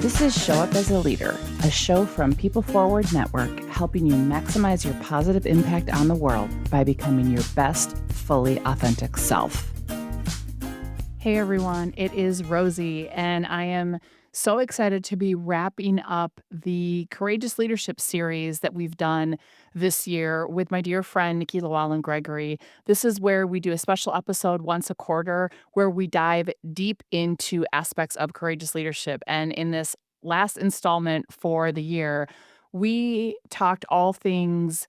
This is Show Up as a Leader, a show from People Forward Network, helping you maximize your positive impact on the world by becoming your best, fully authentic self. Hey everyone, it is Rosie, and I am so excited to be wrapping up the Courageous Leadership series that we've done this year with my dear friend Nikki Lewallen Gregory. This is where we do a special episode once a quarter where we dive deep into aspects of courageous leadership. And in this last installment for the year, we talked all things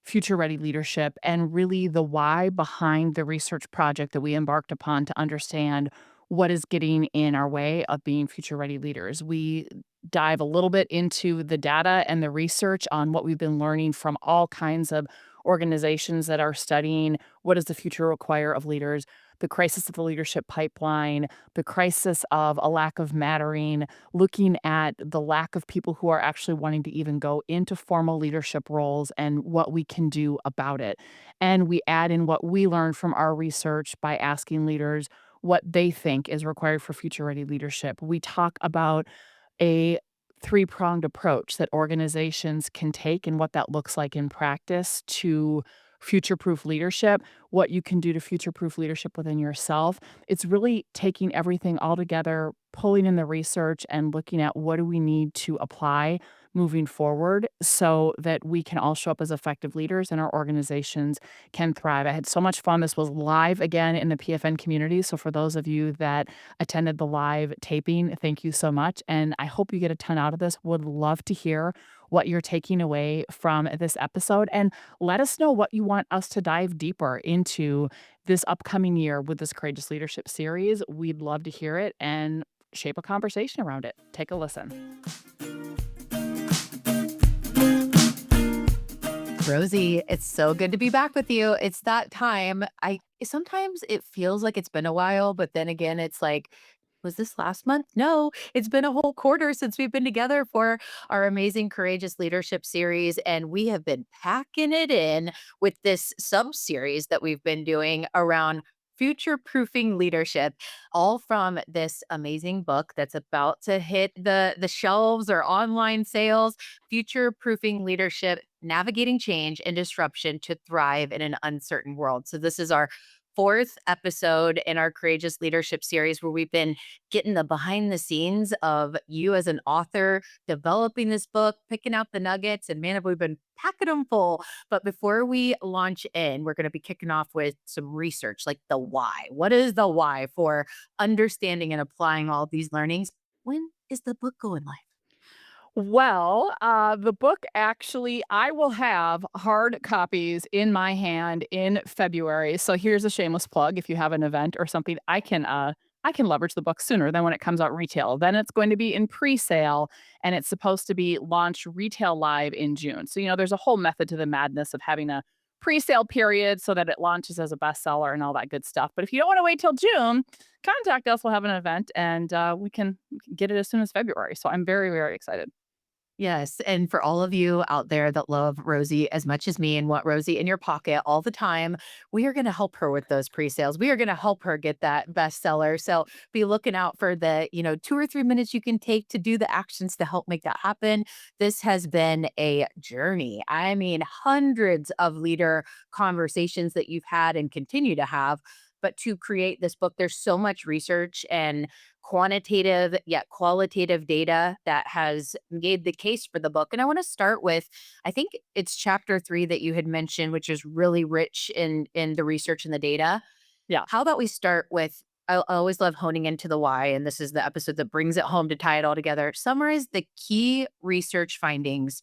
future ready leadership and really the why behind the research project that we embarked upon to understand what is getting in our way of being future ready leaders. We dive a little bit into the data and the research on what we've been learning from all kinds of organizations that are studying what does the future require of leaders, the crisis of the leadership pipeline, the crisis of a lack of mattering, looking at the lack of people who are actually wanting to even go into formal leadership roles and what we can do about it. And we add in what we learned from our research by asking leaders what they think is required for future ready leadership. We talk about a three-pronged approach that organizations can take and what that looks like in practice to future-proof leadership, what you can do to future-proof leadership within yourself. It's really taking everything all together, pulling in the research and looking at what do we need to apply moving forward so that we can all show up as effective leaders and our organizations can thrive. I had so much fun. This was live again in the PFN community. So for those of you that attended the live taping, thank you so much. And I hope you get a ton out of this. Would love to hear what you're taking away from this episode. And let us know what you want us to dive deeper into this upcoming year with this Courageous Leadership series. We'd love to hear it and shape a conversation around it. Take a listen. Rosie, it's so good to be back with you. It's that time. I sometimes it feels like it's been a while, but then again, it's like, was this last month? No, it's been a whole quarter since we've been together for our amazing Courageous Leadership series. And we have been packing it in with this sub series that we've been doing around future proofing leadership, all from this amazing book that's about to hit the shelves or online sales. Future proofing leadership, navigating change and disruption to thrive in an uncertain world. So, this is our fourth episode in our Courageous Leadership series where we've been getting the behind the scenes of you as an author, developing this book, picking out the nuggets, and man, have we been packing them full. But before we launch in, we're going to be kicking off with some research like the why. What is the why for understanding and applying all these learnings? When is the book going live? Well, the book actually, I will have hard copies in my hand in February. So here's a shameless plug. If you have an event or something, I can leverage the book sooner than when it comes out retail. Then it's going to be in pre-sale and it's supposed to be launched retail live in June. So, there's a whole method to the madness of having a pre-sale period so that it launches as a bestseller and all that good stuff. But if you don't want to wait till June, contact us. We'll have an event and we can get it as soon as February. So I'm very, very excited. Yes, and for all of you out there that love Rosie as much as me and want Rosie in your pocket all the time, we are going to help her with those pre-sales. We are going to help her get that bestseller. So be looking out for the, 2 or 3 minutes you can take to do the actions to help make that happen. This has been a journey. I mean, hundreds of leader conversations that you've had and continue to have. But to create this book, there's so much research and quantitative yet qualitative data that has made the case for the book. And I want to start with, I think it's chapter 3 that you had mentioned, which is really rich in the research and the data. Yeah. How about we start with, I always love honing into the why, and this is the episode that brings it home to tie it all together. Summarize the key research findings,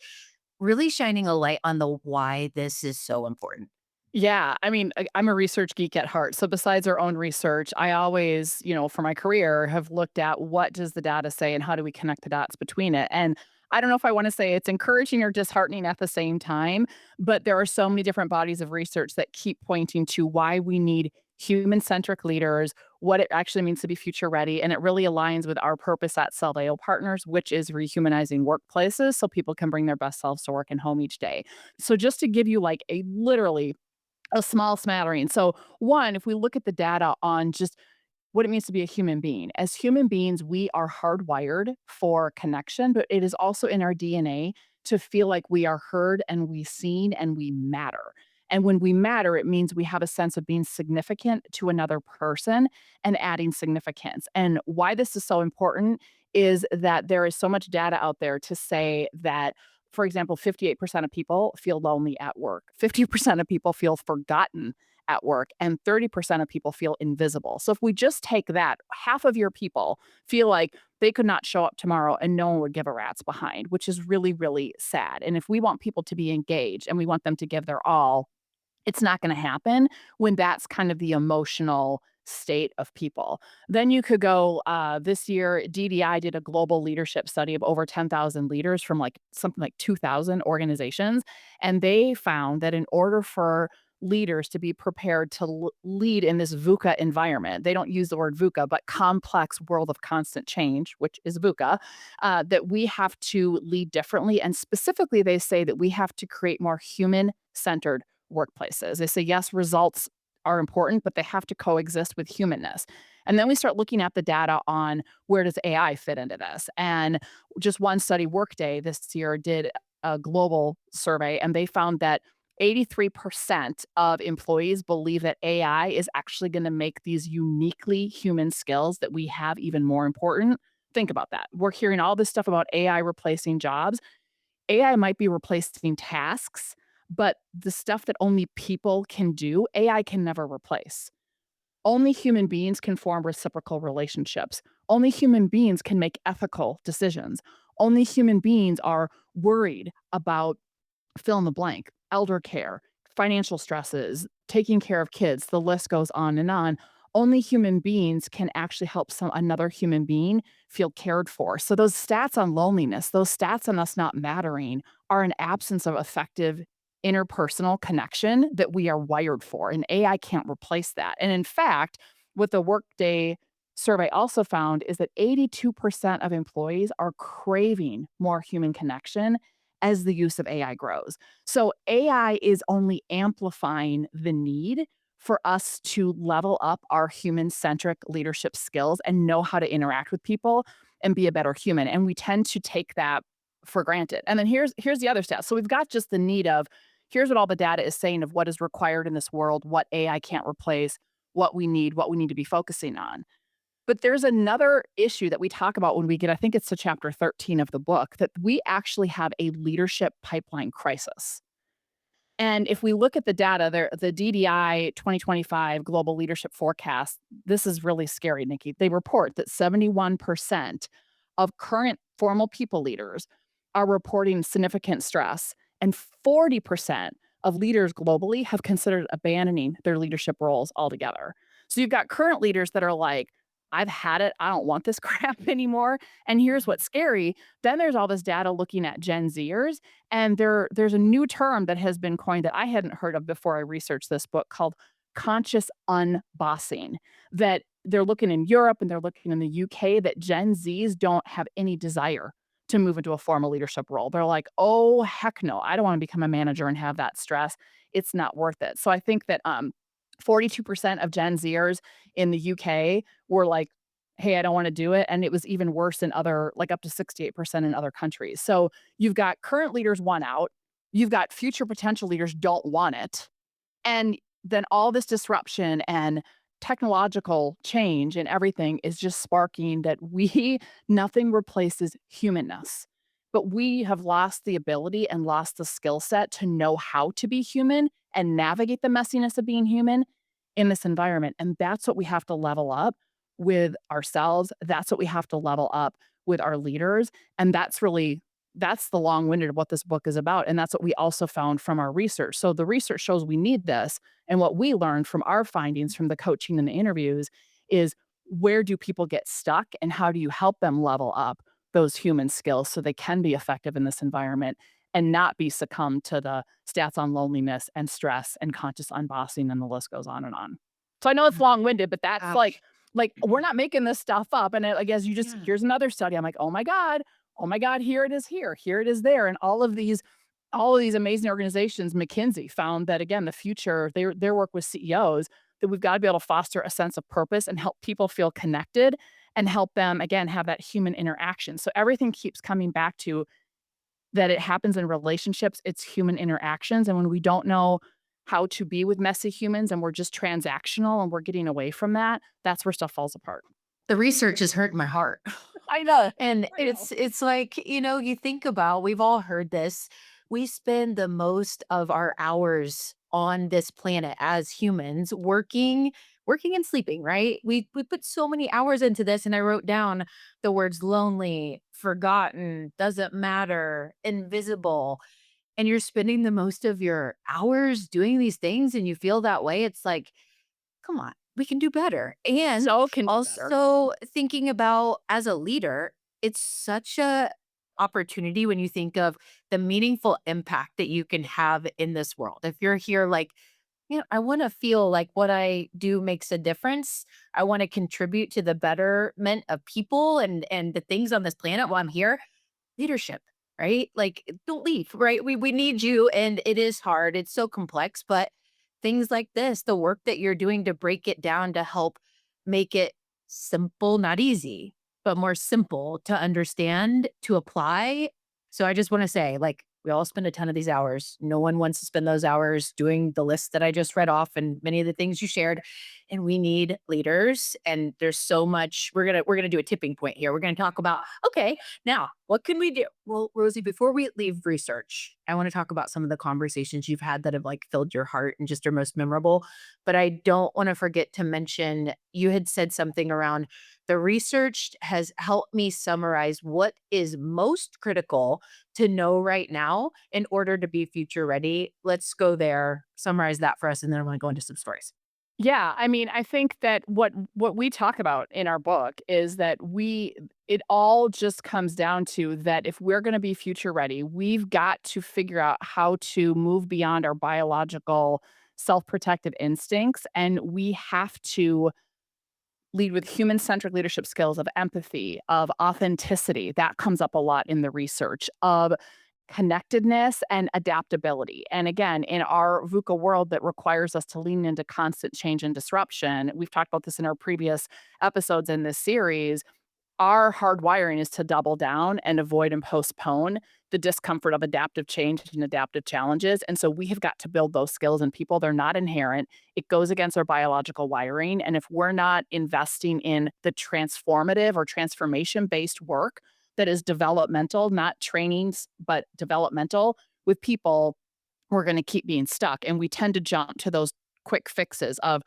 really shining a light on the why this is so important. Yeah, I mean, I'm a research geek at heart. So besides our own research, I always, for my career, have looked at what does the data say and how do we connect the dots between it. And I don't know if I want to say it's encouraging or disheartening at the same time, but there are so many different bodies of research that keep pointing to why we need human-centric leaders, what it actually means to be future ready, and it really aligns with our purpose at Salveo Partners, which is rehumanizing workplaces so people can bring their best selves to work and home each day. So just to give you like a literally a small smattering. So, one, if we look at the data on just what it means to be a human being. As human beings, we are hardwired for connection, but it is also in our DNA to feel like we are heard and we seen and we matter. And when we matter, it means we have a sense of being significant to another person and adding significance. And why this is so important is that there is so much data out there to say that, for example, 58% of people feel lonely at work, 50% of people feel forgotten at work, and 30% of people feel invisible. So if we just take that, half of your people feel like they could not show up tomorrow and no one would give a rat's behind, which is really, really sad. And if we want people to be engaged and we want them to give their all, it's not gonna happen when that's kind of the emotional state of people. Then you could go, this year, DDI did a global leadership study of over 10,000 leaders from, like, something like 2,000 organizations, and they found that in order for leaders to be prepared to lead in this VUCA environment, they don't use the word VUCA, but complex world of constant change, which is VUCA, that we have to lead differently, and specifically, they say that we have to create more human-centered workplaces. They say, yes, results are important, but they have to coexist with humanness. And then we start looking at the data on where does AI fit into this? And just one study, Workday, this year did a global survey, and they found that 83% of employees believe that AI is actually going to make these uniquely human skills that we have even more important. Think about that. We're hearing all this stuff about AI replacing jobs. AI might be replacing tasks, but the stuff that only people can do, AI can never replace. Only human beings can form reciprocal relationships. Only human beings can make ethical decisions. Only human beings are worried about fill in the blank, elder care, financial stresses, taking care of kids, the list goes on and on. Only human beings can actually help another human being feel cared for. So those stats on loneliness, those stats on us not mattering are an absence of effective interpersonal connection that we are wired for. And AI can't replace that. And in fact, what the Workday survey also found is that 82% of employees are craving more human connection as the use of AI grows. So AI is only amplifying the need for us to level up our human-centric leadership skills and know how to interact with people and be a better human. And we tend to take that for granted. And then here's the other stat. So we've got just the need of here's what all the data is saying of what is required in this world, what AI can't replace, what we need to be focusing on. But there's another issue that we talk about when we get, I think it's to chapter 13 of the book, that we actually have a leadership pipeline crisis. And if we look at the data, there, the DDI 2025 Global Leadership Forecast, this is really scary, Nikki. They report that 71% of current formal people leaders are reporting significant stress, and 40% of leaders globally have considered abandoning their leadership roles altogether. So you've got current leaders that are like, I've had it. I don't want this crap anymore. And here's what's scary. Then there's all this data looking at Gen Zers, and there's a new term that has been coined that I hadn't heard of before I researched this book called conscious unbossing. That they're looking in Europe and they're looking in the UK that Gen Zs don't have any desire to move into a formal leadership role. They're like, oh heck no, I don't want to become a manager and have that stress. It's not worth it. So I think that 42% of Gen Zers in the UK were like, hey, I don't want to do it. And it was even worse in other, like up to 68% in other countries. So you've got current leaders want out, you've got future potential leaders don't want it. And then all this disruption and technological change and everything is just sparking that nothing replaces humanness. But we have lost the ability and lost the skill set to know how to be human and navigate the messiness of being human in this environment. And that's what we have to level up with ourselves. That's what we have to level up with our leaders. And that's the long-winded of what this book is about. And that's what we also found from our research. So the research shows we need this. And what we learned from our findings from the coaching and the interviews is where do people get stuck and how do you help them level up those human skills so they can be effective in this environment and not be succumbed to the stats on loneliness and stress and conscious unbossing, and the list goes on and on. So I know it's Mm, long-winded, but that's Ouch. like we're not making this stuff up. And I guess you just Yeah. here's another study. I'm like, oh my God, here it is here it is there. And all of these amazing organizations, McKinsey found that again, the future, their work with CEOs, that we've got to be able to foster a sense of purpose and help people feel connected and help them, again, have that human interaction. So everything keeps coming back to that it happens in relationships, it's human interactions. And when we don't know how to be with messy humans and we're just transactional and we're getting away from that, that's where stuff falls apart. The research is hurting my heart. I know. And I know. it's like, you think about, we've all heard this. We spend the most of our hours on this planet as humans working and sleeping, right? We put so many hours into this, and I wrote down the words lonely, forgotten, doesn't matter, invisible. And you're spending the most of your hours doing these things and you feel that way. It's like, come on, we can do better. And So can do better. also thinking about, as a leader, it's such a opportunity when you think of the meaningful impact that you can have in this world. If you're here like, I want to feel like what I do makes a difference. I want to contribute to the betterment of people and the things on this planet while I'm here. Leadership, right? Like, don't leave, right? We need you, and it is hard. It's so complex, but things like this, the work that you're doing to break it down to help make it simple, not easy, but more simple to understand, to apply. So I just want to say, like, we all spend a ton of these hours. No one wants to spend those hours doing the list that I just read off and many of the things you shared. And we need leaders. And there's so much. We're gonna do a tipping point here. We're gonna talk about, okay, now, what can we do? Well, Rosie, before we leave research, I want to talk about some of the conversations you've had that have like filled your heart and just are most memorable. But I don't want to forget to mention, you had said something around the research has helped me summarize what is most critical to know right now in order to be future ready. Let's go there, summarize that for us, and then I want to go into some stories. Yeah, I mean, I think that what we talk about in our book is that it all just comes down to that if we're going to be future ready, we've got to figure out how to move beyond our biological self-protective instincts, and we have to lead with human-centric leadership skills of empathy, of authenticity. That comes up a lot in the research, of connectedness and adaptability. And again, in our VUCA world that requires us to lean into constant change and disruption, we've talked about this in our previous episodes in this series. Our hardwiring is to double down and avoid and postpone the discomfort of adaptive change and adaptive challenges. And so we have got to build those skills in people. They're not inherent. It goes against our biological wiring. And if we're not investing in the transformative or transformation based work that is developmental, not trainings, but developmental with people, we're going to keep being stuck. And we tend to jump to those quick fixes of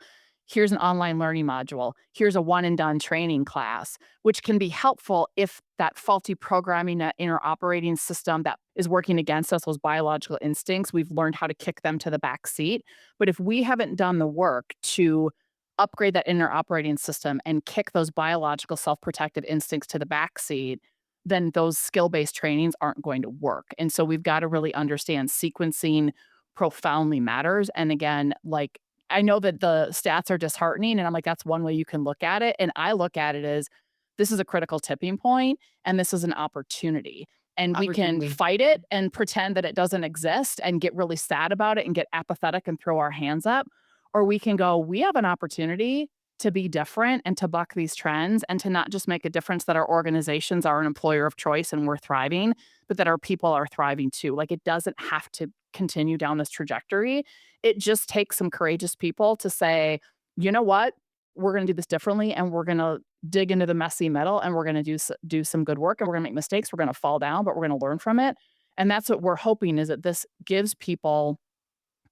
here's an online learning module, here's a one and done training class, which can be helpful if that faulty programming, that inner operating system that is working against us, those biological instincts, we've learned how to kick them to the back seat. But if we haven't done the work to upgrade that inner operating system and kick those biological self-protective instincts to the back seat, then those skill-based trainings aren't going to work. And so we've got to really understand sequencing profoundly matters. And again, like I know that the stats are disheartening, and I'm like, that's one way you can look at it. And I look at it as this is a critical tipping point and this is an opportunity. And we can Opportunity. fight it and pretend that it doesn't exist and get really sad about it and get apathetic and throw our hands up. Or we can go, we have an opportunity to be different and to buck these trends and to not just make a difference that our organizations are an employer of choice and we're thriving, but that our people are thriving too. Like it doesn't have to continue down this trajectory. It just takes some courageous people to say, you know what? We're going to do this differently and we're going to dig into the messy middle and we're going to do some good work and we're going to make mistakes. We're going to fall down, but we're going to learn from it. And that's what we're hoping is that this gives people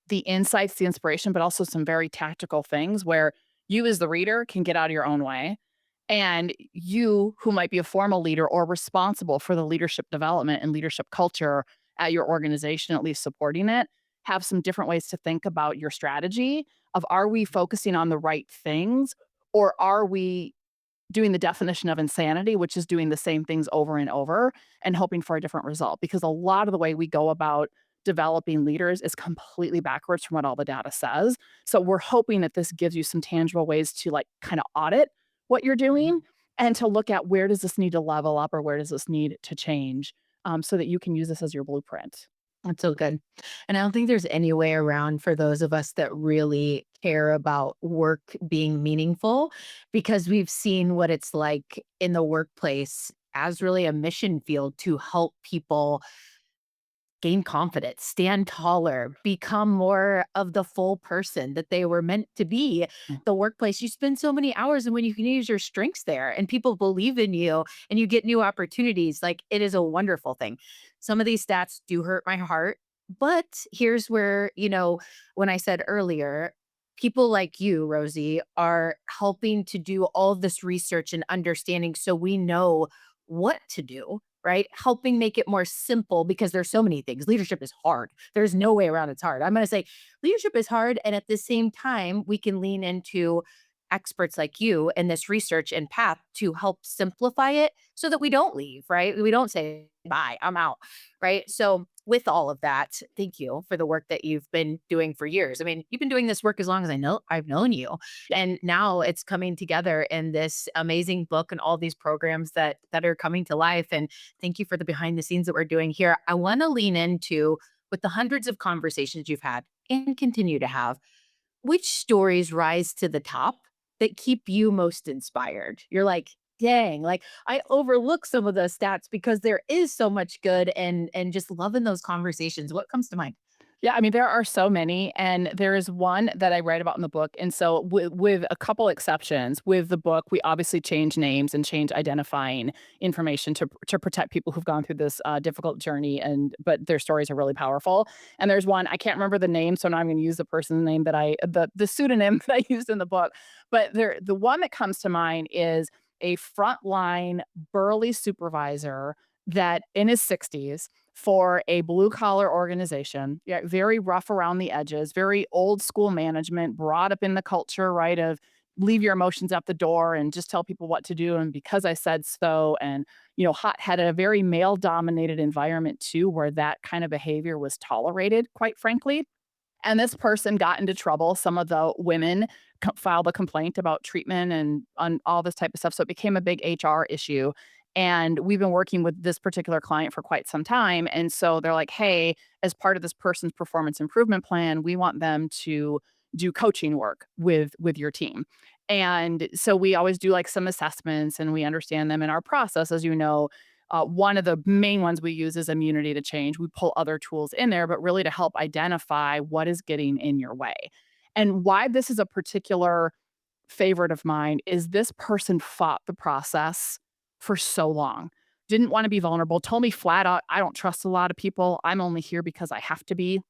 the insights, the inspiration, but also some very tactical things where you as the reader can get out of your own way. And you, who might be a formal leader or responsible for the leadership development and leadership culture at your organization, at least supporting it, have some different ways to think about your strategy of are we focusing on the right things or are we doing the definition of insanity, which is doing the same things over and over and hoping for a different result. Because a lot of the way we go about developing leaders is completely backwards from what all the data says. So we're hoping that this gives you some tangible ways to like kind of audit what you're doing and to look at where does this need to level up or where does this need to change so that you can use this as your blueprint. That's so good. And I don't think there's any way around for those of us that really care about work being meaningful because we've seen what it's like in the workplace as really a mission field to help people gain confidence, stand taller, become more of the full person that they were meant to be. Mm. The workplace, you spend so many hours, and when you can use your strengths there and people believe in you and you get new opportunities, like it is a wonderful thing. Some of these stats do hurt my heart, but here's where, when I said earlier, people like you, Rosie, are helping to do all this research and understanding so we know what to do, right? Helping make it more simple because there's so many things. Leadership is hard. There's no way around it's hard. I'm going to say leadership is hard. And at the same time, we can lean into experts like you and this research and path to help simplify it so that we don't leave, right? We don't say, bye, I'm out, right? So, with all of that, thank you for the work that you've been doing for years. I mean, you've been doing this work as long as I've known you. And now it's coming together in this amazing book and all these programs that are coming to life. And thank you for the behind the scenes that we're doing here. I want to lean into with the hundreds of conversations you've had and continue to have, which stories rise to the top that keep you most inspired? You're like, dang, like I overlook some of those stats because there is so much good and just loving those conversations. What comes to mind? Yeah, I mean, there are so many, and there is one that I write about in the book. And so, with a couple exceptions, with the book, we obviously change names and change identifying information to protect people who've gone through this difficult journey. And but their stories are really powerful. And there's one I can't remember the name, so now I'm going to use the person's name that the pseudonym that I used in the book. But the one that comes to mind is a frontline burly supervisor that in his 60s for a blue collar organization. Yeah, very rough around the edges, very old school management, brought up in the culture, right? Of leave your emotions at the door and just tell people what to do. And because I said so, and hot headed, a very male dominated environment too, where that kind of behavior was tolerated, quite frankly. And this person got into trouble. Some of the women filed a complaint about treatment and on all this type of stuff. So it became a big HR issue. And we've been working with this particular client for quite some time. And so they're like, hey, as part of this person's performance improvement plan, we want them to do coaching work with your team. And so we always do like some assessments and we understand them in our process. As you know, one of the main ones we use is immunity to change. We pull other tools in there, but really to help identify what is getting in your way. And why this is a particular favorite of mine is this person fought the process for so long. Didn't want to be vulnerable, told me flat out, I don't trust a lot of people. I'm only here because I have to be.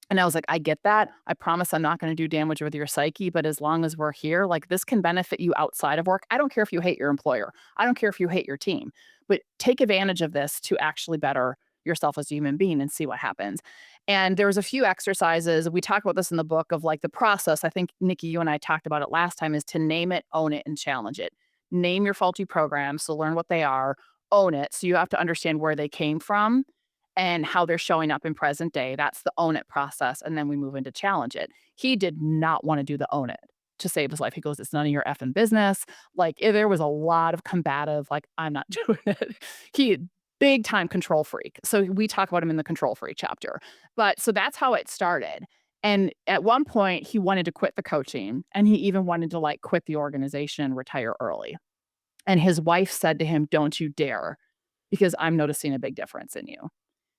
And I was like, I get that. I promise I'm not going to do damage with your psyche, but as long as we're here, like this can benefit you outside of work. I don't care if you hate your employer. I don't care if you hate your team, but take advantage of this to actually better yourself as a human being and see what happens. And there was a few exercises. We talk about this in the book of like the process. I think Nikki, you and I talked about it last time is to name it, own it, and challenge it. Name your faulty programs. So learn what they are, own it. So you have to understand where they came from and how they're showing up in present day. That's the own it process. And then we move into challenge it. He did not want to do the own it to save his life. He goes, it's none of your effing business. Like there was a lot of combative, like, I'm not doing it. He big time control freak. So we talk about him in the control freak chapter. But so that's how it started. And at one point he wanted to quit the coaching and he even wanted to like quit the organization and retire early. And his wife said to him, don't you dare, because I'm noticing a big difference in you.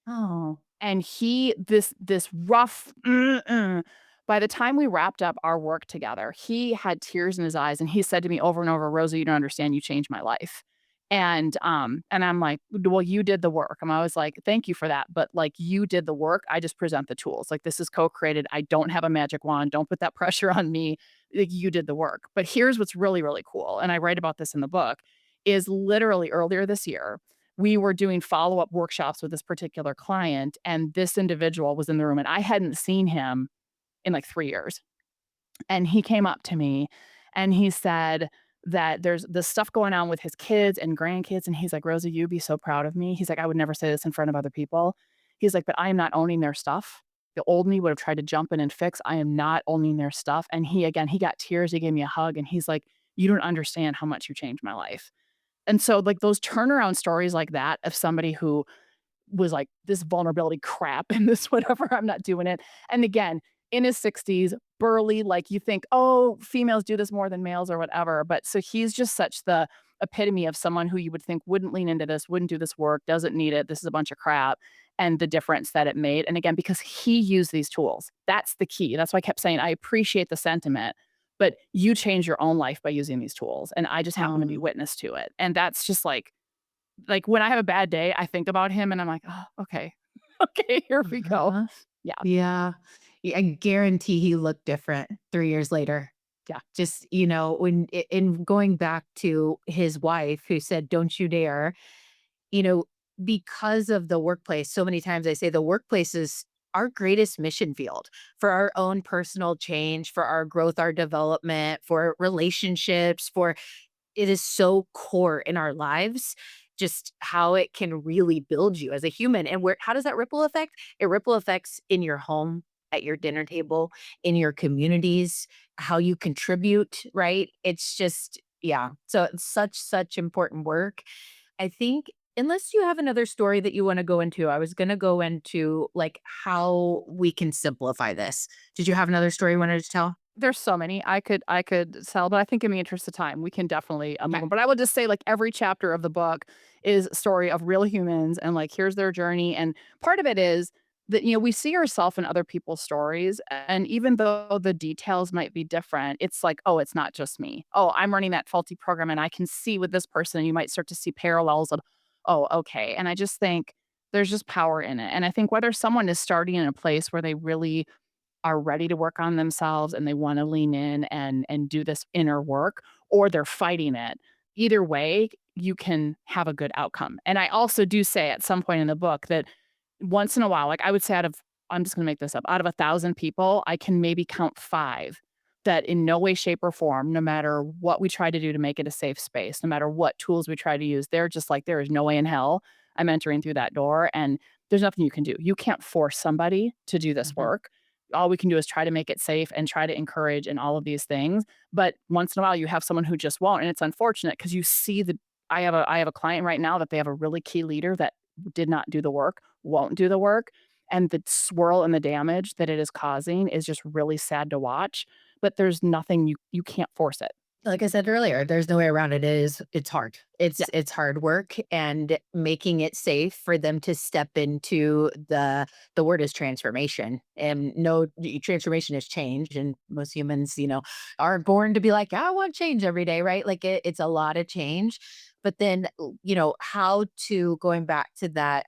Oh, And he this rough by the time we wrapped up our work together, he had tears in his eyes, and he said to me over and over, "Rosie, you don't understand, you changed my life." And I'm like, "Well, you did the work." And I was like, "Thank you for that, but, like, you did the work, I just present the tools. Like, this is co-created, I don't have a magic wand, don't put that pressure on me, like, you did the work." But here's what's really, really cool, and I write about this in the book, is literally earlier this year, we were doing follow-up workshops with this particular client, and this individual was in the room, and I hadn't seen him in, like, 3 years. And he came up to me, and he said that there's this stuff going on with his kids and grandkids, and he's like, "Rosie, you'd be so proud of me." He's like, "I would never say this in front of other people." He's like, "But I am not owning their stuff. The old me would have tried to jump in and fix. I am not owning their stuff." And he got tears, he gave me a hug, and he's like, "You don't understand how much you changed my life." And so, like, those turnaround stories like that of somebody who was like, "This vulnerability crap and this whatever, I'm not doing it." And again, in his 60s, burly, like you think, oh, females do this more than males or whatever. But so he's just such the epitome of someone who you would think wouldn't lean into this, wouldn't do this work, doesn't need it. This is a bunch of crap. And the difference that it made. And again, because he used these tools, that's the key. That's why I kept saying, I appreciate the sentiment, but you change your own life by using these tools. And I just happen to be Um, witness to it. And that's just like when I have a bad day, I think about him and I'm like, oh, okay. Okay, here we go. uh-huh. Yeah. Yeah. I guarantee he looked different 3 years later. Yeah. Just, when in going back to his wife who said, "Don't you dare," you know, because of the workplace, so many times I say the workplace is our greatest mission field for our own personal change, for our growth, our development, for relationships, for it is so core in our lives, just how it can really build you as a human. And how does that ripple effect? It ripple effects in your home, at your dinner table, in your communities, how you contribute, right? It's just, yeah. So it's such important work. I think unless you have another story that you want to go into, I was going to go into like how we can simplify this. Did you have another story you wanted to tell? There's so many I could sell, but I think in the interest of time, we can definitely, move Okay. on. But I will just say, like, every chapter of the book is a story of real humans and, like, here's their journey, and part of it is that, we see ourselves in other people's stories, and even though the details might be different, it's like, "Oh, it's not just me. Oh, I'm running that faulty program, and I can see with this person," and you might start to see parallels of, "Oh, okay," and I just think there's just power in it, and I think whether someone is starting in a place where they really are ready to work on themselves and they wanna lean in and do this inner work, or they're fighting it. Either way, you can have a good outcome. And I also do say at some point in the book that once in a while, like, I would say I'm just gonna make this up, out of 1,000 people, I can maybe count 5 that in no way, shape, or form, no matter what we try to do to make it a safe space, no matter what tools we try to use, they're just like, "There is no way in hell I'm entering through that door," and there's nothing you can do. You can't force somebody to do this Mhm. work. All we can do is try to make it safe and try to encourage and all of these things, but once in a while, you have someone who just won't, and it's unfortunate because you see the I have a client right now that they have a really key leader that did not do the work, won't do the work, and the swirl and the damage that it is causing is just really sad to watch, but there's nothing you can't force it. Like I said earlier, there's no way around it. It's hard. Yeah. It's hard work and making it safe for them to step into the word is transformation. And no transformation is change. And most humans, aren't born to be like, I want change every day, right? Like it's a lot of change. But then, how to going back to that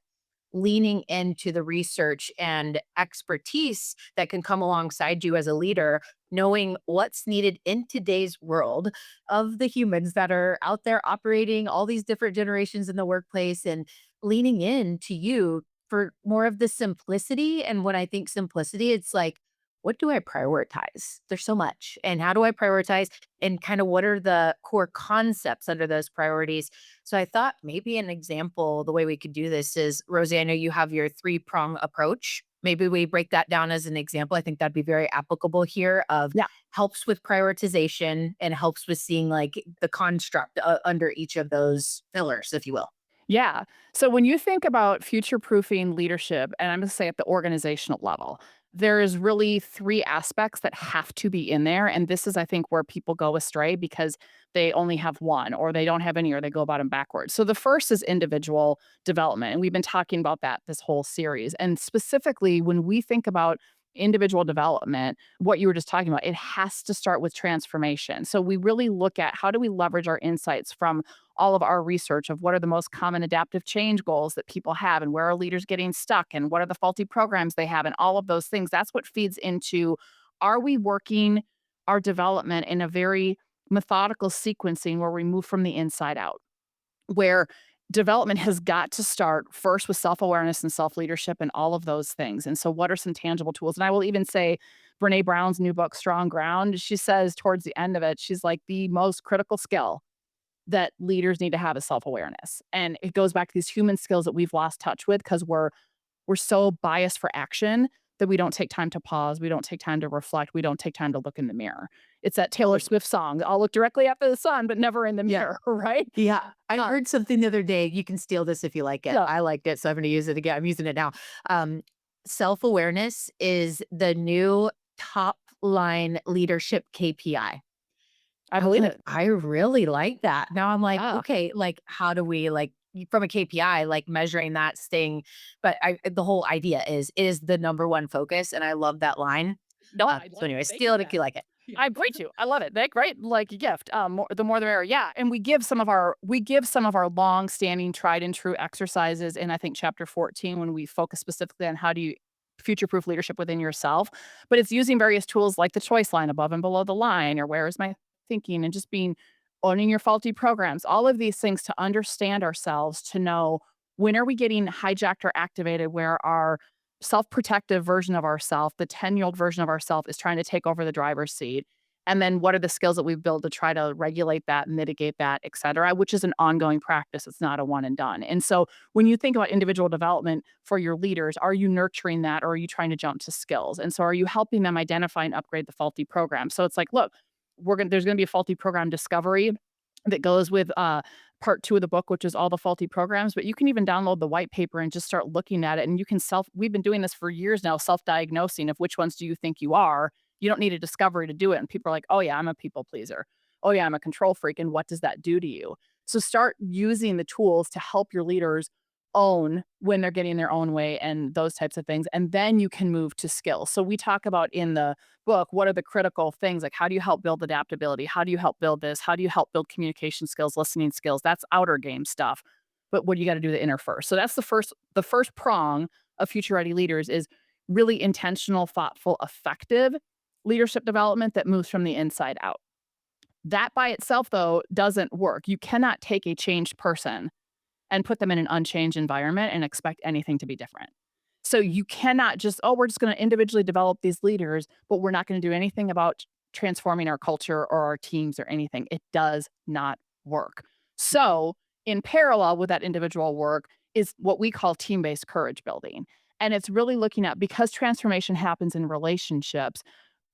leaning into the research and expertise that can come alongside you as a leader, knowing what's needed in today's world of the humans that are out there operating all these different generations in the workplace and leaning in to you for more of the simplicity. And when I think simplicity, it's like, what do I prioritize? There's so much. And how do I prioritize? And kind of what are the core concepts under those priorities? So I thought maybe an example, the way we could do this is, Rosie, I know you have your three-prong approach. Maybe we break that down as an example. I think that'd be very applicable here of Yeah. helps with prioritization and helps with seeing like the construct under each of those pillars, if you will. Yeah. So when you think about future proofing leadership, and I'm going to say at the organizational level, there is really 3 aspects that have to be in there. And this is, I think, where people go astray because they only have one or they don't have any or they go about them backwards. So the first is individual development. And we've been talking about that this whole series. And specifically, when we think about individual development, what you were just talking about, it has to start with transformation. So we really look at how do we leverage our insights from all of our research of what are the most common adaptive change goals that people have and where are leaders getting stuck and what are the faulty programs they have and all of those things. That's what feeds into are we working our development in a very methodical sequencing where we move from the inside out, where development has got to start first with self-awareness and self-leadership and all of those things. And so what are some tangible tools? And I will even say Brene Brown's new book, Strong Ground, she says towards the end of it, she's like the most critical skill that leaders need to have is self-awareness. And it goes back to these human skills that we've lost touch with because we're so biased for action that we don't take time to pause, we don't take time to reflect, we don't take time to look in the mirror. It's that Taylor Swift song, "I'll look directly at the sun, but never in the Yeah. mirror," right? Yeah. I Uh, heard something the other day. You can steal this if you like it. yeah, I liked it, so I'm going to use it again. I'm using it now. Um, Self awareness is the new top line leadership KPI. I I was believe like, it. "I really like that." Now I'm like, Yeah. "Okay, like, how do we, like" from a KPI, like, measuring that, staying but the whole idea is the number one focus, and I love that line. No, I So love it. anyway, Thank you steal for it if that. you like it. I agree too. I love it. Like, right? Like a gift. The more the merrier. Yeah. And we give some of our long-standing, tried and true exercises in, I think, chapter 14, when we focus specifically on how do you future-proof leadership within yourself. But it's using various tools like the choice line, above and below the line, or where is my thinking, and just being owning your faulty programs, all of these things to understand ourselves, to know when are we getting hijacked or activated, where our self-protective version of ourself, the 10-year-old version of ourself, is trying to take over the driver's seat. And then what are the skills that we've built to try to regulate that, mitigate that, et cetera, which is an ongoing practice. It's not a one and done. And so when you think about individual development for your leaders, are you nurturing that, or are you trying to jump to skills? And so are you helping them identify and upgrade the faulty program? So it's like, look, there's gonna be a faulty program discovery that goes with part 2 of the book, which is all the faulty programs, but you can even download the white paper and just start looking at it, and you can we've been doing this for years now, self-diagnosing of which ones do you think you are. You don't need a discovery to do it, and people are like, "Oh, yeah, I'm a people pleaser. Oh, yeah, I'm a control freak," and what does that do to you? So start using the tools to help your leaders own when they're getting their own way and those types of things, and then you can move to skills. So we talk about in the book, what are the critical things? Like, how do you help build adaptability? How do you help build this? How do you help build communication skills, listening skills? That's outer game stuff. But what do you got to do the inner first? So that's the first prong of future ready leaders is really intentional, thoughtful, effective leadership development that moves from the inside out. That by itself, though, doesn't work. You cannot take a changed person and put them in an unchanged environment and expect anything to be different. So you cannot just, "Oh, we're just gonna individually develop these leaders, but we're not gonna do anything about transforming our culture or our teams or anything." It does not work. So, in parallel with that individual work is what we call team-based courage building. And it's really looking at, because transformation happens in relationships,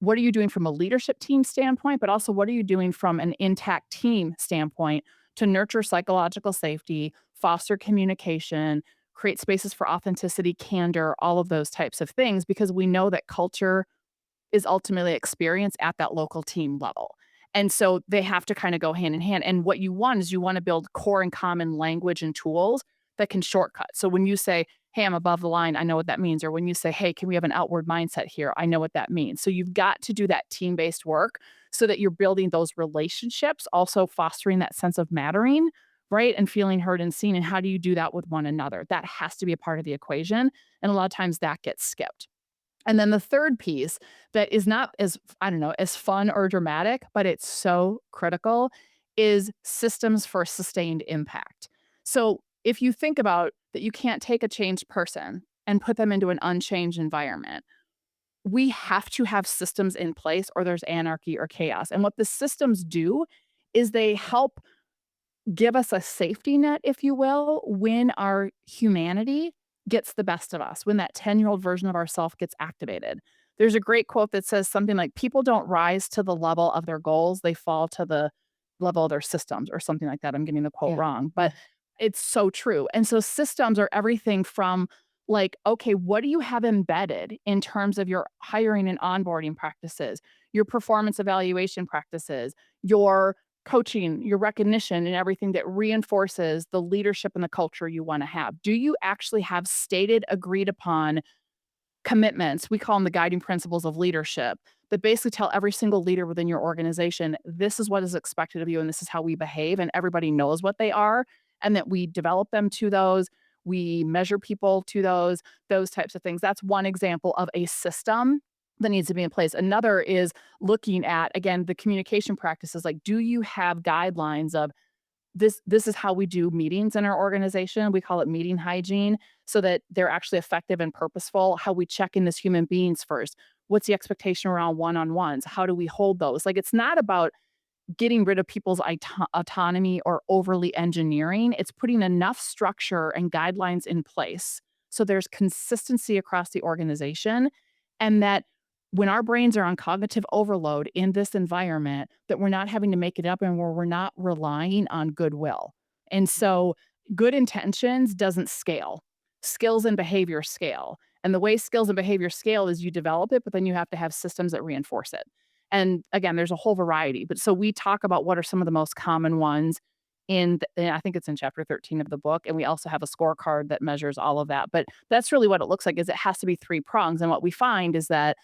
what are you doing from a leadership team standpoint, but also what are you doing from an intact team standpoint to nurture psychological safety, foster communication, create spaces for authenticity, candor, all of those types of things, because we know that culture is ultimately experienced at that local team level. And so they have to kind of go hand in hand. And what you want is you want to build core and common language and tools that can shortcut. So when you say, "Hey, I'm above the line," I know what that means. Or when you say, "Hey, can we have an outward mindset here?" I know what that means. So you've got to do that team based work so that you're building those relationships, also fostering that sense of mattering, right? And feeling heard and seen. And how do you do that with one another? That has to be a part of the equation. And a lot of times that gets skipped. And then the third piece that is not as, I don't know, as fun or dramatic, but it's so critical, is systems for sustained impact. So if you think about that, you can't take a changed person and put them into an unchanged environment. We have to have systems in place or there's anarchy or chaos. And what the systems do is they help give us a safety net, if you will, when our humanity gets the best of us, when that 10-year-old version of ourself gets activated. There's a great quote that says something like, "People don't rise to the level of their goals, they fall to the level of their systems," or something like that. I'm getting the quote Yeah. wrong, Yeah. but it's so true. And so systems are everything from, like, okay, what do you have embedded in terms of your hiring and onboarding practices, your performance evaluation practices, your coaching, your recognition, and everything that reinforces the leadership and the culture you wanna have? Do you actually have stated, agreed upon commitments? We call them the guiding principles of leadership, that basically tell every single leader within your organization, "This is what is expected of you, and this is how we behave," and everybody knows what they are, and that we develop them to those, we measure people to those types of things. That's one example of a system that needs to be in place. Another is looking at, again, the communication practices. Like, do you have guidelines of this is how we do meetings in our organization. We call it meeting hygiene, so that they're actually effective and purposeful. How we check in as human beings first. What's the expectation around one-on-ones? How do we hold those? Like, it's not about getting rid of people's autonomy or overly engineering. It's putting enough structure and guidelines in place so there's consistency across the organization, and that when our brains are on cognitive overload in this environment, that we're not having to make it up and where we're not relying on goodwill. And so good intentions doesn't scale. Skills and behavior scale. And the way skills and behavior scale is you develop it, but then you have to have systems that reinforce it. And again, there's a whole variety. But so we talk about what are some of the most common ones I think it's in chapter 13 of the book. And we also have a scorecard that measures all of that. But that's really what it looks like is it has to be three prongs. And what we find is that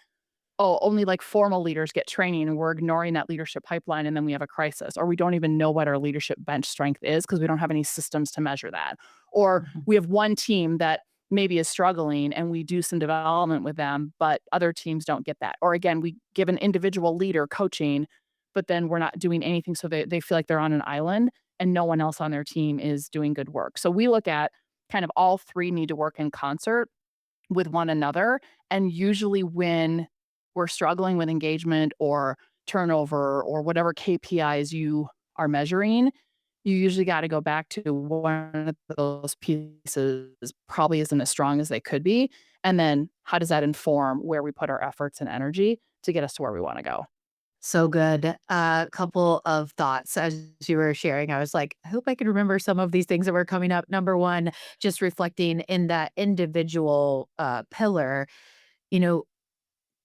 only like formal leaders get training and we're ignoring that leadership pipeline and then we have a crisis, or we don't even know what our leadership bench strength is because we don't have any systems to measure that. Or Mhm. we have one team that maybe is struggling and we do some development with them, but other teams don't get that. Or again, we give an individual leader coaching, but then we're not doing anything. So they feel like they're on an island and no one else on their team is doing good work. So we look at kind of all three need to work in concert with one another. And usually when we're struggling with engagement or turnover or whatever KPIs you are measuring, you usually got to go back to one of those pieces probably isn't as strong as they could be. And then how does that inform where we put our efforts and energy to get us to where we want to go? So good. A couple of thoughts as you were sharing. I was like, I hope I can remember some of these things that were coming up. Number one, just reflecting in that individual pillar, you know,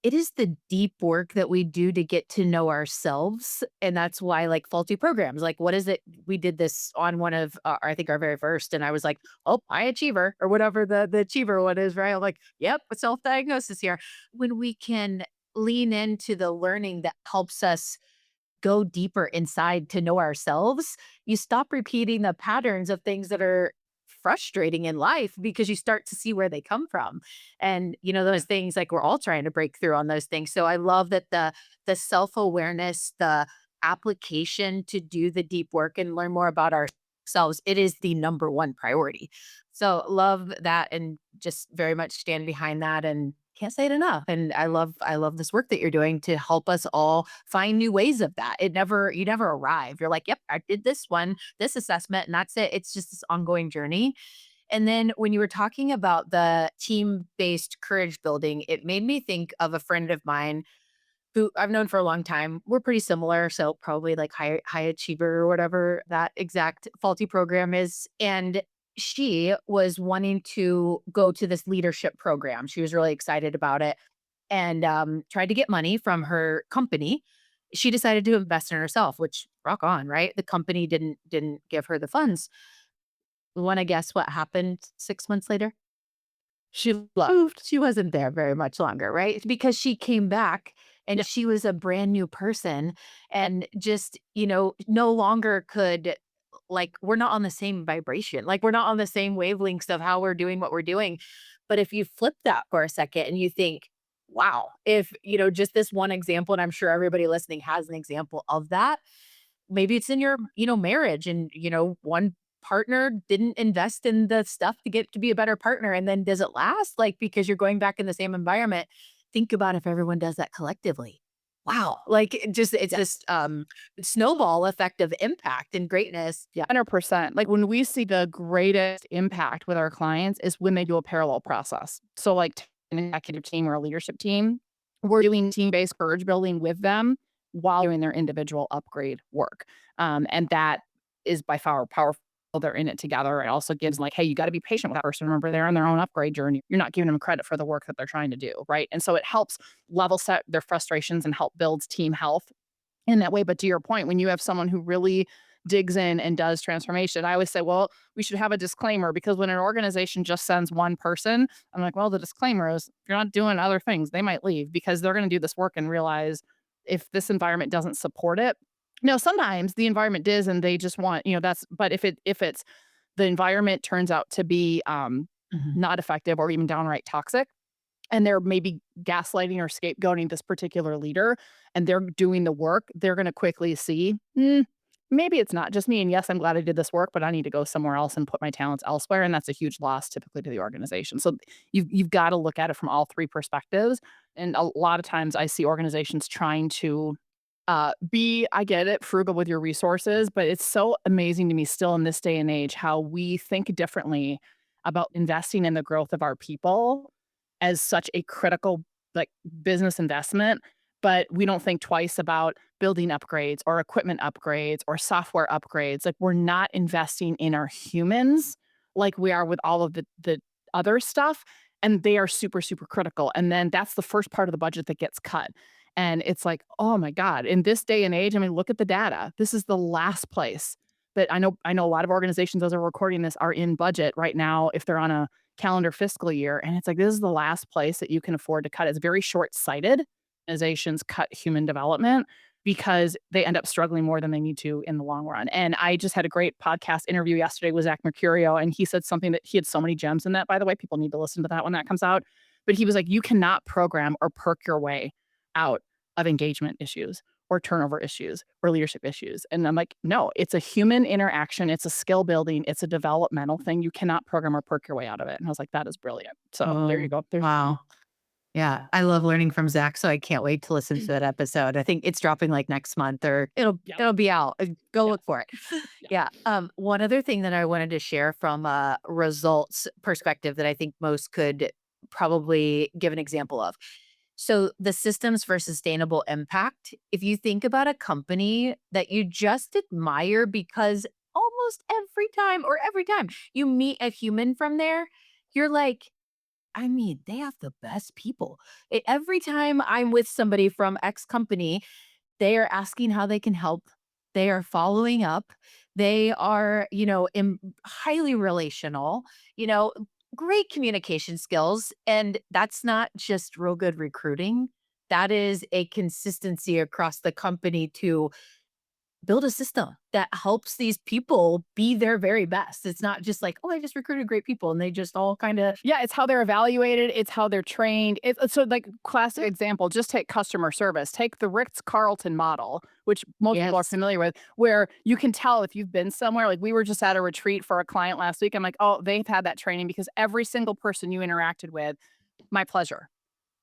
it is the deep work that we do to get to know ourselves. And that's why, like, faulty programs, like, what is it? We did this on one of, I think, our very first. And I was like, oh, high achiever or whatever the achiever one is, right? I'm like, yep, self diagnosis here. When we can lean into the learning that helps us go deeper inside to know ourselves, you stop repeating the patterns of things that are frustrating in life because you start to see where they come from. And those things, like, we're all trying to break through on those things. So I love that the self-awareness, the application to do the deep work and learn more about ourselves, it is the number one priority. So love that and just very much stand behind that and can't say it enough. And I love this work that you're doing to help us all find new ways of that. You never arrive. You're like, yep, I did this one, this assessment, and that's it. It's just this ongoing journey. And then when you were talking about the team-based courage building, it made me think of a friend of mine who I've known for a long time. We're pretty similar, so probably like high achiever or whatever that exact faulty program is. And she was wanting to go to this leadership program. She was really excited about it and tried to get money from her company. She decided to invest in herself, which rock on, right? The company didn't give her the funds. Want to guess what happened 6 months later? She moved. She wasn't there very much longer, right? Because she came back Yeah. and she was a brand new person and just, no longer could, like, we're not on the same vibration. Like, we're not on the same wavelengths of how we're doing what we're doing. But if you flip that for a second and you think, wow, if, just this one example, and I'm sure everybody listening has an example of that, maybe it's in your, marriage and, one partner didn't invest in the stuff to get to be a better partner. And then does it last? Like, because you're going back in the same environment. Think about if everyone does that collectively. Wow. Like, it's this snowball effect of impact and greatness. Yeah. 100%. Like when we see the greatest impact with our clients is when they do a parallel process. So like an executive team or a leadership team, we're doing team-based courage building with them while doing their individual upgrade work. And that is by far powerful. They're in it together. It also gives like, hey, you got to be patient with that person. Remember, they're on their own upgrade journey. You're not giving them credit for the work that they're trying to do. Right. And so it helps level set their frustrations and help builds team health in that way. But to your point, when you have someone who really digs in and does transformation, I always say, well, we should have a disclaimer because when an organization just sends one person, I'm like, well, the disclaimer is if you're not doing other things, they might leave because they're going to do this work and realize if this environment doesn't support it. No, sometimes the environment does and they just want, but if it's the environment turns out to be Mhm. not effective or even downright toxic, and they're maybe gaslighting or scapegoating this particular leader and they're doing the work, they're going to quickly see, maybe it's not just me. And yes, I'm glad I did this work, but I need to go somewhere else and put my talents elsewhere. And that's a huge loss typically to the organization. So you've got to look at it from all three perspectives. And a lot of times I see organizations trying to I get it, frugal with your resources, but it's so amazing to me still in this day and age how we think differently about investing in the growth of our people as such a critical like business investment, but we don't think twice about building upgrades or equipment upgrades or software upgrades. Like we're not investing in our humans like we are with all of the other stuff. And they are super, super critical. And then that's the first part of the budget that gets cut. And it's like, oh my God, in this day and age, I mean, look at the data. This is the last place that I know a lot of organizations as we're recording this are in budget right now if they're on a calendar fiscal year. And it's like, this is the last place that you can afford to cut. It's very short-sighted. Organizations cut human development because they end up struggling more than they need to in the long run. And I just had a great podcast interview yesterday with Zach Mercurio, and he said something that he had so many gems in that, by the way. People need to listen to that when that comes out. But he was like, you cannot program or perk your way out of engagement issues or turnover issues or leadership issues. And I'm like, no, it's a human interaction. It's a skill building. It's a developmental thing. You cannot program or perk your way out of it. And I was like, that is brilliant. So there you go. Wow. Yeah, I love learning from Zach, so I can't wait to listen to that episode. I think it's dropping like next month, or it'll be out. Go look for it. Yeah. One other thing that I wanted to share from a results perspective that I think most could probably give an example of. So the systems for sustainable impact. If you think about a company that you just admire because almost every time you meet a human from there, you're like, I mean, they have the best people. Every time I'm with somebody from X company, they are asking how they can help. They are following up. They are, highly relational, you know, great communication skills. And that's not just real good recruiting. That is a consistency across the company to build a system that helps these people be their very best. It's not just like, oh, I just recruited great people and they just all kind of. Yeah, it's how they're evaluated. It's how they're trained. So like classic example, just take customer service. Take the Ritz-Carlton model, which most people are familiar with, where you can tell if you've been somewhere. Like we were just at a retreat for a client last week. I'm like, oh, they've had that training because every single person you interacted with, my pleasure.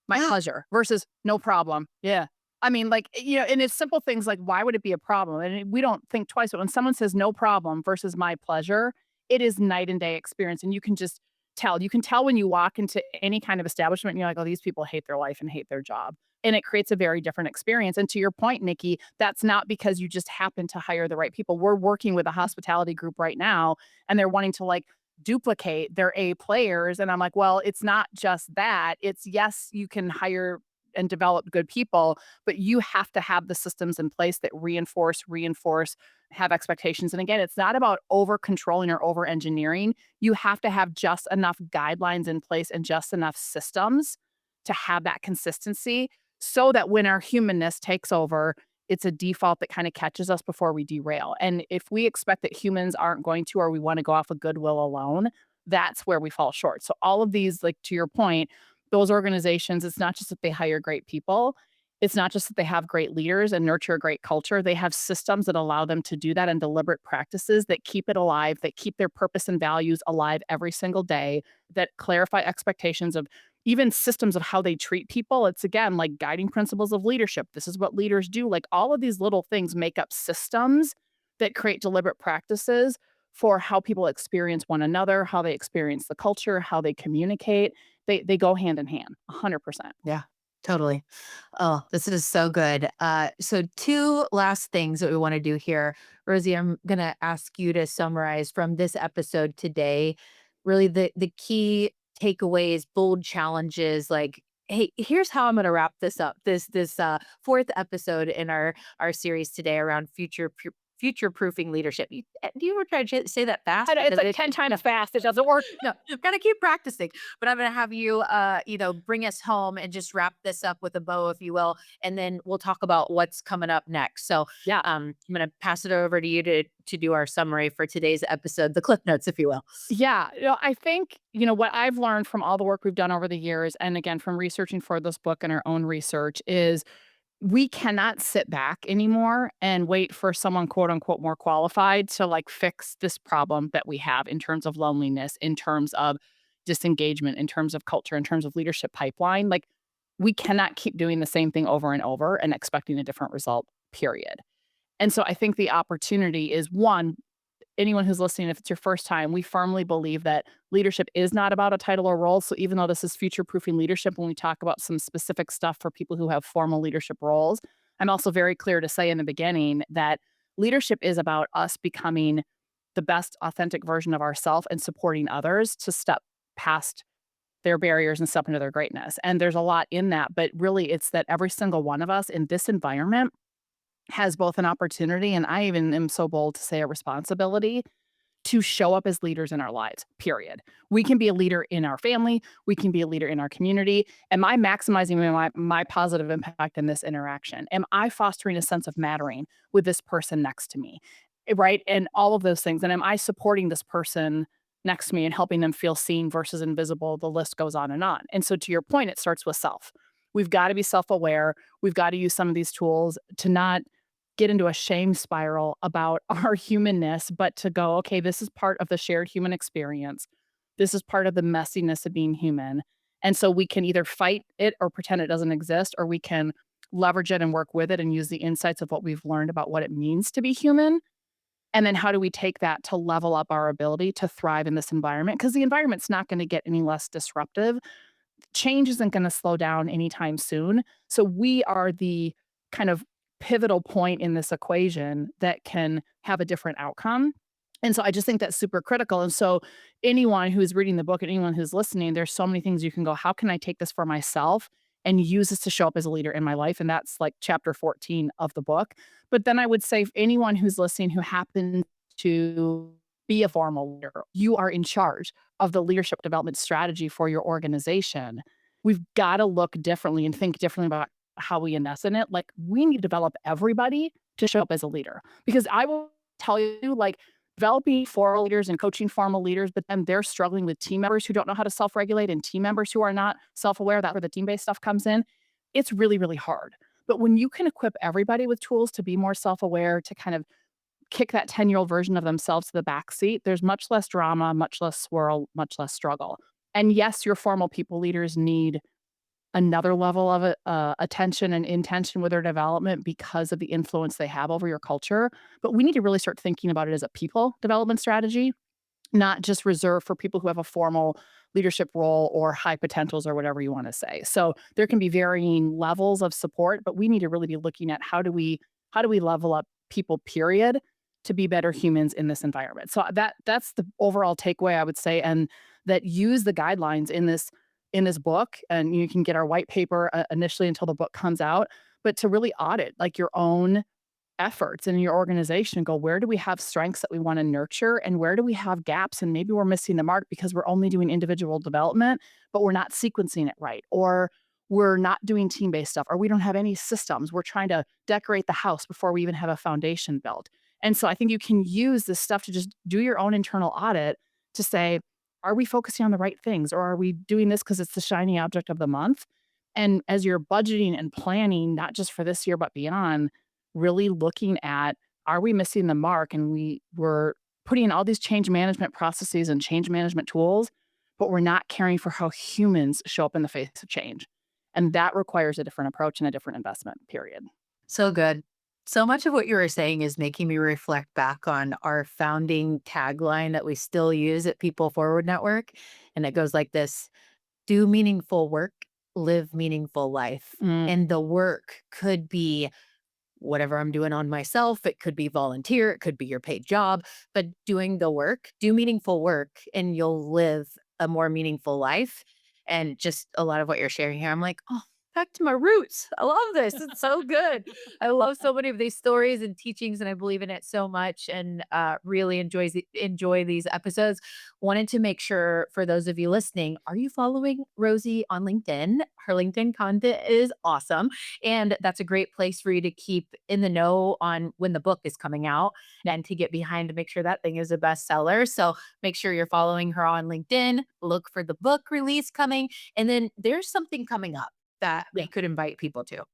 My pleasure versus no problem. Yeah. I mean, like, and it's simple things like, why would it be a problem? And we don't think twice, but when someone says no problem versus my pleasure, it is night and day experience. And you can just tell. You can tell when you walk into any kind of establishment and you're like, oh, these people hate their life and hate their job. And it creates a very different experience. And to your point, Nikki, that's not because you just happen to hire the right people. We're working with a hospitality group right now, and they're wanting to like duplicate their A players. And I'm like, well, it's not just that. It's yes, you can hire and develop good people, but you have to have the systems in place that reinforce, have expectations. And again, it's not about over controlling or over engineering. You have to have just enough guidelines in place and just enough systems to have that consistency so that when our humanness takes over, it's a default that kind of catches us before we derail. And if we expect that humans aren't going to, or we want to go off of goodwill alone, that's where we fall short. So all of these, like to your point, those organizations, it's not just that they hire great people. It's not just that they have great leaders and nurture a great culture. They have systems that allow them to do that and deliberate practices that keep it alive, that keep their purpose and values alive every single day, that clarify expectations of even systems of how they treat people. It's again like guiding principles of leadership. This is what leaders do. Like all of these little things make up systems that create deliberate practices for how people experience one another, how they experience the culture, how they communicate. They go hand in hand, 100%. Yeah, totally. Oh, this is so good. So two last things that we want to do here. Rosie, I'm going to ask you to summarize from this episode today, really the key takeaways, bold challenges, like, hey, here's how I'm going to wrap this up. This fourth episode in our series today around future-proofing leadership. Do you ever try to say that fast? It's like 10 times fast. It doesn't work. No, you've got to keep practicing. But I'm going to have you, bring us home and just wrap this up with a bow, if you will, and then we'll talk about what's coming up next. So, I'm going to pass it over to you to do our summary for today's episode, the cliff notes, if you will. Yeah, I think what I've learned from all the work we've done over the years, and again from researching for this book and our own research, is we cannot sit back anymore and wait for someone, quote unquote, more qualified to like fix this problem that we have in terms of loneliness, in terms of disengagement, in terms of culture, in terms of leadership pipeline. Like we cannot keep doing the same thing over and over and expecting a different result, period. And so I think the opportunity is one, anyone who's listening, if it's your first time, we firmly believe that leadership is not about a title or role. So even though this is future-proofing leadership, when we talk about some specific stuff for people who have formal leadership roles, I'm also very clear to say in the beginning that leadership is about us becoming the best authentic version of ourselves and supporting others to step past their barriers and step into their greatness. And there's a lot in that, but really it's that every single one of us in this environment has both an opportunity, and I even am so bold to say a responsibility to show up as leaders in our lives, period. We can be a leader in our family, we can be a leader in our community. Am I maximizing my positive impact in this interaction? Am I fostering a sense of mattering with this person next to me? Right? And all of those things. And am I supporting this person next to me and helping them feel seen versus invisible? The list goes on and on. And so to your point, it starts with self. We've got to be self-aware. We've got to use some of these tools to not get into a shame spiral about our humanness, but to go, okay, this is part of the shared human experience. This is part of the messiness of being human. And so we can either fight it or pretend it doesn't exist, or we can leverage it and work with it and use the insights of what we've learned about what it means to be human. And then how do we take that to level up our ability to thrive in this environment? Because the environment's not going to get any less disruptive. Change isn't going to slow down anytime soon. So we are the kind of pivotal point in this equation that can have a different outcome. And so I just think that's super critical. And so anyone who's reading the book and anyone who's listening, there's so many things you can go, how can I take this for myself and use this to show up as a leader in my life? And that's like chapter 14 of the book. But then I would say, if anyone who's listening who happens to be a formal leader, you are in charge of the leadership development strategy for your organization. We've got to look differently and think differently about how we invest in it. Like, we need to develop everybody to show up as a leader. Because I will tell you, like, developing formal leaders and coaching formal leaders, but then they're struggling with team members who don't know how to self-regulate and team members who are not self-aware. That's where the team-based stuff comes in. It's really, really hard. But when you can equip everybody with tools to be more self-aware, to kind of kick that 10-year-old version of themselves to the back seat, there's much less drama, much less swirl, much less struggle. And yes, your formal people leaders need another level of attention and intention with their development because of the influence they have over your culture. But we need to really start thinking about it as a people development strategy, not just reserved for people who have a formal leadership role or high potentials or whatever you want to say. So there can be varying levels of support, but we need to really be looking at how do we level up people, period, to be better humans in this environment. So that's the overall takeaway, I would say, and that use the guidelines in this book, and you can get our white paper initially until the book comes out, but to really audit like your own efforts in your organization and go, where do we have strengths that we want to nurture and where do we have gaps, and maybe we're missing the mark because we're only doing individual development, but we're not sequencing it right, or we're not doing team-based stuff, or we don't have any systems. We're trying to decorate the house before we even have a foundation built. And so I think you can use this stuff to just do your own internal audit to say, are we focusing on the right things, or are we doing this because it's the shiny object of the month? And as you're budgeting and planning, not just for this year, but beyond, really looking at, are we missing the mark? And we're putting in all these change management processes and change management tools, but we're not caring for how humans show up in the face of change. And that requires a different approach and a different investment, period. So good. So much of what you were saying is making me reflect back on our founding tagline that we still use at People Forward Network. And it goes like this: do meaningful work, live meaningful life. Mm. And the work could be whatever I'm doing on myself. It could be volunteer. It could be your paid job. But doing the work, do meaningful work, and you'll live a more meaningful life. And just a lot of what you're sharing here, I'm like, oh, back to my roots. I love this. It's so good. I love so many of these stories and teachings, and I believe in it so much, and really enjoy these episodes. Wanted to make sure, for those of you listening, are you following Rosie on LinkedIn? Her LinkedIn content is awesome, and that's a great place for you to keep in the know on when the book is coming out and to get behind to make sure that thing is a bestseller. So make sure you're following her on LinkedIn. Look for the book release coming, and then there's something coming up that we could invite people to.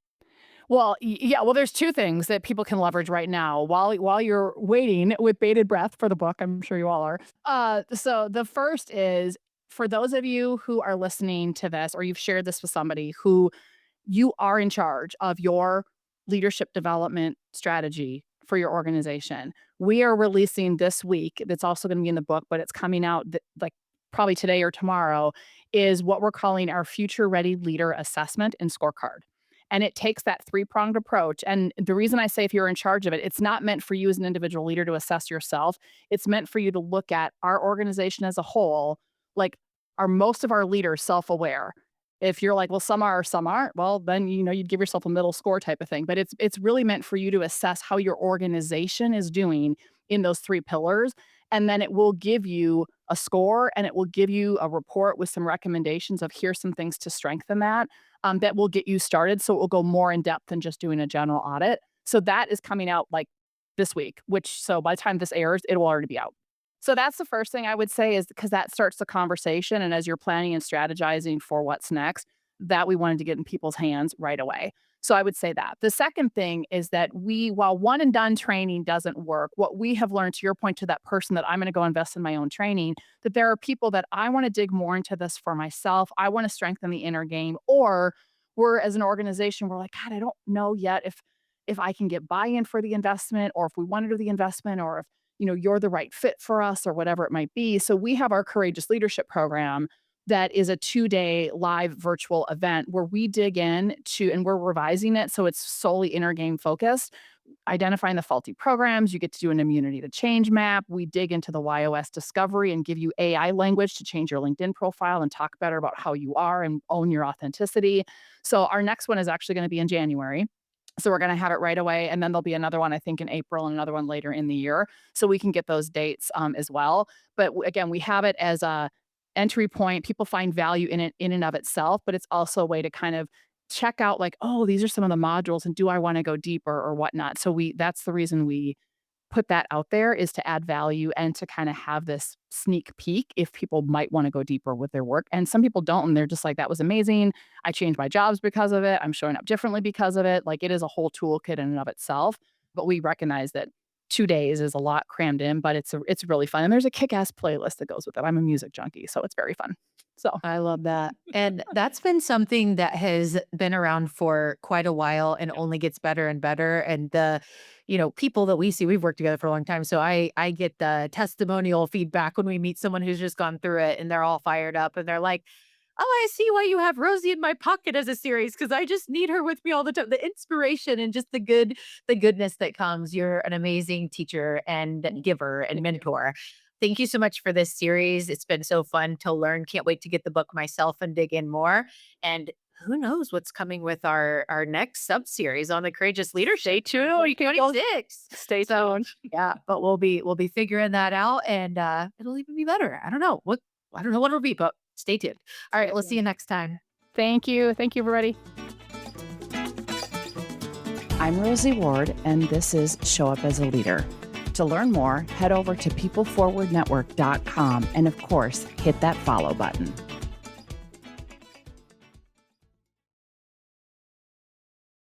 Well, yeah. Well, there's two things that people can leverage right now while you're waiting with bated breath for the book. I'm sure you all are. So the first is, for those of you who are listening to this, or you've shared this with somebody who you are in charge of your leadership development strategy for your organization, we are releasing this week. That's also going to be in the book, but it's coming out like probably today or tomorrow, is what we're calling our Future Ready Leader Assessment and Scorecard. And it takes that three-pronged approach. And the reason I say, if you're in charge of it, it's not meant for you as an individual leader to assess yourself. It's meant for you to look at our organization as a whole. Like, are most of our leaders self-aware? If you're like, well, some are, some aren't, well, then, you'd give yourself a middle score type of thing. But it's really meant for you to assess how your organization is doing in those 3 pillars. And then it will give you a score, and it will give you a report with some recommendations of here's some things to strengthen that will get you started. So it will go more in depth than just doing a general audit. So that is coming out like this week, so by the time this airs, it will already be out. So that's the first thing I would say, is because that starts the conversation. And as you're planning and strategizing for what's next, that we wanted to get in people's hands right away. So I would say that. The second thing is that while one and done training doesn't work, what we have learned, to your point, to that person that I'm going to go invest in my own training, that there are people that I want to dig more into this for myself. I want to strengthen the inner game, or we're, as an organization, we're like, God, I don't know yet if I can get buy-in for the investment, or if we want to do the investment, or if you're the right fit for us, or whatever it might be. So we have our Courageous Leadership Program that is a 2-day live virtual event where we dig in to, and we're revising it so it's solely inner game focused, identifying the faulty programs. You get to do an immunity to change map. We dig into the YOS discovery and give you AI language to change your LinkedIn profile and talk better about how you are and own your authenticity. So our next one is actually going to be in January. So we're going to have it right away. And then there'll be another one, I think, in April, and another one later in the year. So we can get those dates as well. But again, we have it as a entry point. People find value in it in and of itself, but it's also a way to kind of check out like, oh, these are some of the modules, and do I want to go deeper or whatnot? So that's the reason we put that out there, is to add value and to kind of have this sneak peek if people might want to go deeper with their work. And some people don't, and they're just like, that was amazing. I changed my jobs because of it. I'm showing up differently because of it. Like, it is a whole toolkit in and of itself. But we recognize that 2 days is a lot crammed in, but it's really fun. And there's a kick-ass playlist that goes with it. I'm a music junkie, so it's very fun. So I love that. And that's been something that has been around for quite a while and only gets better and better. And the, people that we see, we've worked together for a long time. So I get the testimonial feedback when we meet someone who's just gone through it, and they're all fired up and they're like, oh, I see why you have Rosie in my pocket as a series, because I just need her with me all the time. The inspiration and just the goodness that comes. You're an amazing teacher and giver and mentor. Thank you so much for this series. It's been so fun to learn. Can't wait to get the book myself and dig in more. And who knows what's coming with our next sub-series on the courageous leadership. Stay tuned. 2026. stay tuned. Yeah, but we'll be figuring that out, and it'll even be better. I don't know what it'll be, but stay tuned. All right, we'll see you next time. Thank you. Thank you, everybody. I'm Rosie Ward, and this is Show Up as a Leader. To learn more, head over to peopleforwardnetwork.com and, of course, hit that follow button.